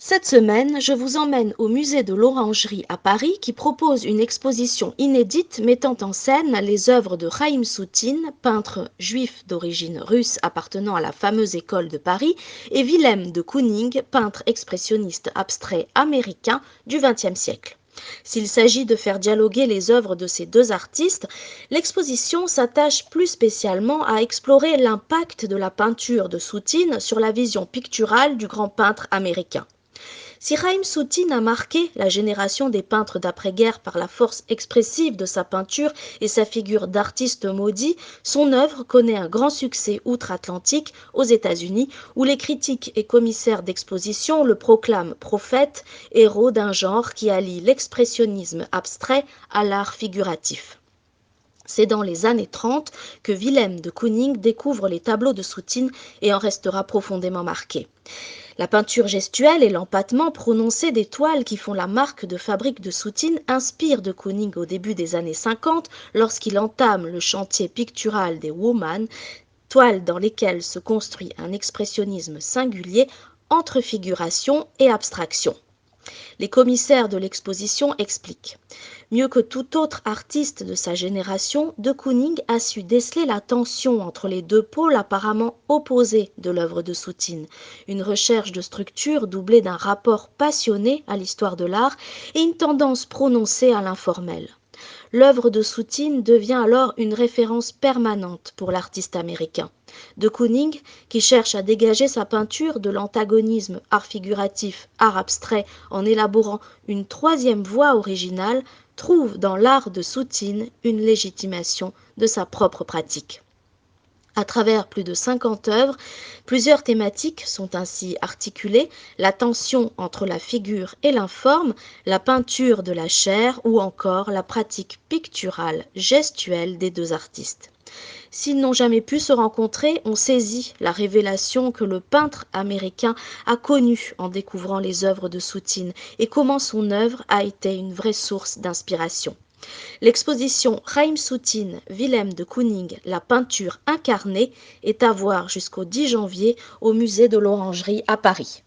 Cette semaine, je vous emmène au musée de l'Orangerie à Paris qui propose une exposition inédite mettant en scène les œuvres de Chaim Soutine, peintre juif d'origine russe appartenant à la fameuse école de Paris, et Wilhelm de Kooning, peintre expressionniste abstrait américain du XXe siècle. S'il s'agit de faire dialoguer les œuvres de ces deux artistes, l'exposition s'attache plus spécialement à explorer l'impact de la peinture de Soutine sur la vision picturale du grand peintre américain. Si Chaim Soutine a marqué la génération des peintres d'après-guerre par la force expressive de sa peinture et sa figure d'artiste maudit, son œuvre connaît un grand succès outre-Atlantique, aux États-Unis, où les critiques et commissaires d'exposition le proclament prophète, héros d'un genre qui allie l'expressionnisme abstrait à l'art figuratif. C'est dans les années 30 que Wilhelm de Kooning découvre les tableaux de Soutine et en restera profondément marqué. La peinture gestuelle et l'empattement prononcé des toiles qui font la marque de fabrique de Soutine inspirent de Kooning au début des années 50 lorsqu'il entame le chantier pictural des Woman, toiles dans lesquelles se construit un expressionnisme singulier entre figuration et abstraction. Les commissaires de l'exposition expliquent. Mieux que tout autre artiste de sa génération, de Kooning a su déceler la tension entre les deux pôles apparemment opposés de l'œuvre de Soutine, une recherche de structure doublée d'un rapport passionné à l'histoire de l'art et une tendance prononcée à l'informel. L'œuvre de Soutine devient alors une référence permanente pour l'artiste américain. De Kooning, qui cherche à dégager sa peinture de l'antagonisme art figuratif, art abstrait en élaborant une troisième voie originale, trouve dans l'art de Soutine une légitimation de sa propre pratique. À travers plus de 50 œuvres, plusieurs thématiques sont ainsi articulées, la tension entre la figure et l'informe, la peinture de la chair ou encore la pratique picturale, gestuelle des deux artistes. S'ils n'ont jamais pu se rencontrer, on saisit la révélation que le peintre américain a connue en découvrant les œuvres de Soutine et comment son œuvre a été une vraie source d'inspiration. L'exposition Chaim Soutine, Wilhelm de Kooning, la peinture incarnée est à voir jusqu'au 10 janvier au musée de l'Orangerie à Paris.